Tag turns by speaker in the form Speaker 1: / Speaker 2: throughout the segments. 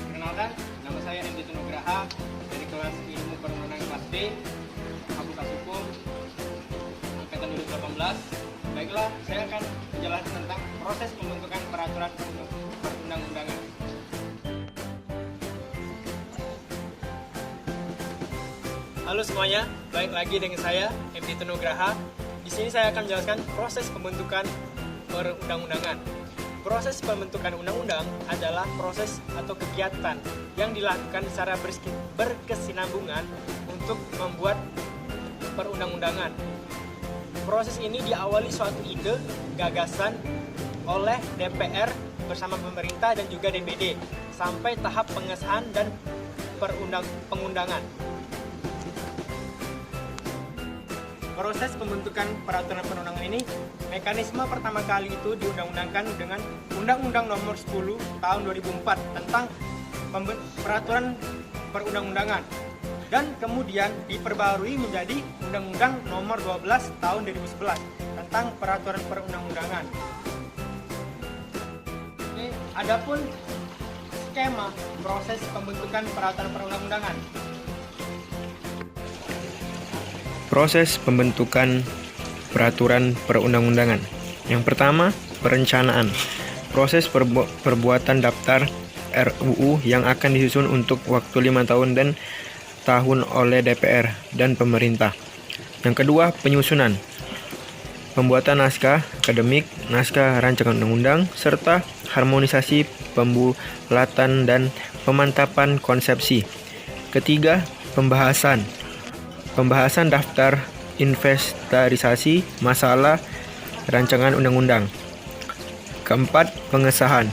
Speaker 1: Perkenalkan, nama saya MD Nugraha dari kelas Ilmu Perundangan kelas B, Fakultas Hukum, angkatan 2018. Baiklah, saya akan menjelaskan tentang proses pembentukan peraturan perundang-undangan. Halo semuanya, balik lagi dengan saya MD Nugraha. Di sini saya akan menjelaskan proses pembentukan perundang-undangan. Proses pembentukan undang-undang adalah proses atau kegiatan yang dilakukan secara berkesinambungan untuk membuat perundang-undangan. Proses ini diawali suatu ide, gagasan oleh DPR bersama pemerintah dan juga DPD sampai tahap pengesahan dan pengundangan. Proses pembentukan peraturan perundangan ini, mekanisme pertama kali itu diundang-undangkan dengan Undang-Undang Nomor 10 Tahun 2004 tentang peraturan perundang-undangan dan kemudian diperbarui menjadi Undang-Undang Nomor 12 Tahun 2011 tentang peraturan perundang-undangan. Oke, adapun skema proses pembentukan peraturan perundang-undangan.
Speaker 2: Proses pembentukan peraturan perundang-undangan. Yang pertama, perencanaan. Proses perbuatan daftar RUU yang akan disusun untuk waktu 5 tahun oleh DPR dan pemerintah. Yang kedua, penyusunan. Pembuatan naskah akademik, naskah rancangan undang-undang, serta harmonisasi, pembulatan, dan pemantapan konsepsi. Ketiga, pembahasan. Pembahasan daftar inventarisasi masalah rancangan undang-undang. Keempat, pengesahan.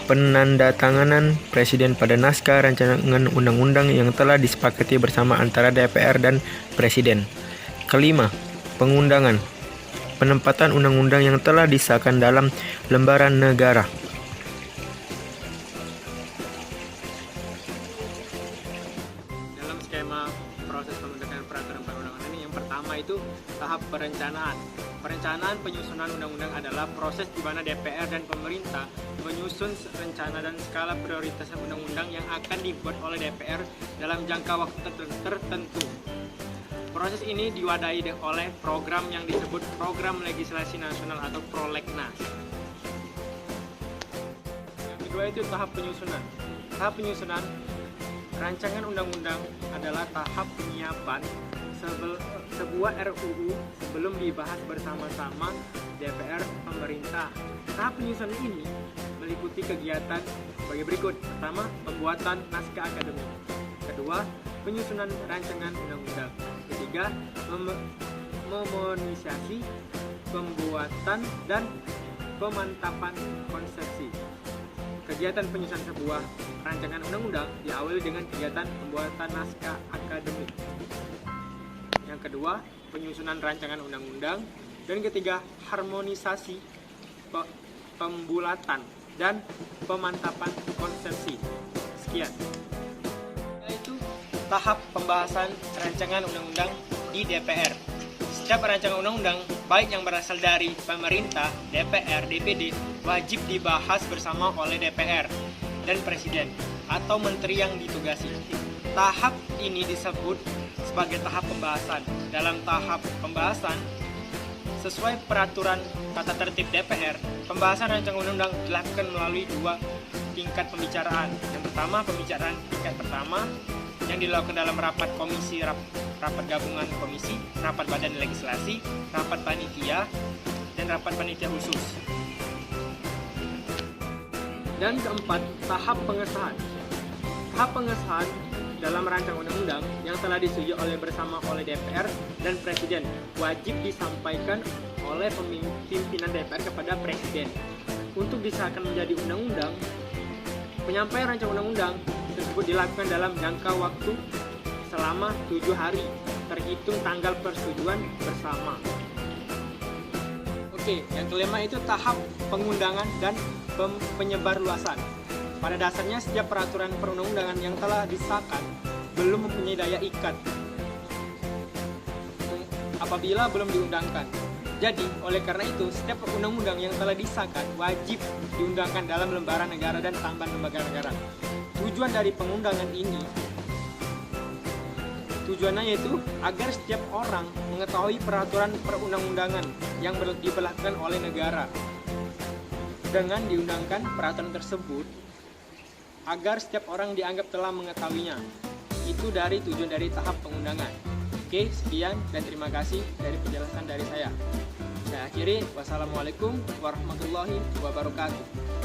Speaker 2: Penandatanganan Presiden pada naskah rancangan undang-undang yang telah disepakati bersama antara DPR dan Presiden. Kelima, pengundangan. Penempatan undang-undang yang telah disahkan dalam lembaran negara.
Speaker 1: Proses pembentukan peraturan perundangan ini, yang pertama itu tahap perencanaan. Perencanaan penyusunan undang-undang adalah proses di mana DPR dan pemerintah menyusun rencana dan skala prioritas undang-undang yang akan dibuat oleh DPR dalam jangka waktu tertentu. Proses ini diwadahi oleh program yang disebut Program Legislasi Nasional atau Prolegnas. Yang kedua itu tahap penyusunan. Tahap penyusunan rancangan undang-undang adalah tahap penyiapan sebuah RUU sebelum dibahas bersama-sama DPR pemerintah. Tahap penyusunan ini meliputi kegiatan sebagai berikut. Pertama, pembuatan naskah akademik. Kedua, penyusunan rancangan undang-undang. Ketiga, memonisasi, pembuatan dan pemantapan konsepsi. Kegiatan penyusunan sebuah rancangan undang-undang diawali dengan kegiatan pembuatan naskah akademik. Yang kedua, penyusunan rancangan undang-undang. Dan ketiga, harmonisasi, pembulatan, dan pemantapan konsepsi. Sekian. Yaitu tahap pembahasan rancangan undang-undang di DPR. Setiap rancangan undang-undang, baik yang berasal dari pemerintah, DPR, DPD, wajib dibahas bersama oleh DPR dan Presiden atau Menteri yang ditugasi. Tahap ini disebut sebagai tahap pembahasan. Dalam tahap pembahasan, sesuai peraturan tata tertib DPR, pembahasan rancangan undang-undang dilakukan melalui 2 tingkat pembicaraan. Yang pertama, pembicaraan tingkat pertama yang dilakukan dalam rapat komisi, rapat gabungan komisi, rapat badan legislasi, rapat panitia, dan rapat panitia khusus. Dan keempat, tahap pengesahan. Tahap pengesahan dalam rancangan undang-undang yang telah disetujui bersama oleh DPR dan Presiden wajib disampaikan oleh pimpinan DPR kepada Presiden. Untuk disahkan menjadi undang-undang, penyampaian rancangan undang-undang tersebut dilakukan dalam jangka waktu selama 7 hari terhitung tanggal persetujuan bersama. Oke, yang kelima itu tahap pengundangan dan penyebarluasan. Pada dasarnya setiap peraturan perundang-undangan yang telah disahkan belum mempunyai daya ikat apabila belum diundangkan. Jadi, oleh karena itu, setiap undang-undang yang telah disahkan wajib diundangkan dalam lembaran negara dan tambahan lembaga negara. Tujuan dari pengundangan ini, tujuannya yaitu agar setiap orang mengetahui peraturan perundang-undangan yang diberlakukan oleh negara. Dengan diundangkan peraturan tersebut, agar setiap orang dianggap telah mengetahuinya. Itu dari tujuan dari tahap pengundangan. Oke, sekian dan terima kasih dari penjelasan dari saya. Saya akhiri, wassalamualaikum warahmatullahi wabarakatuh.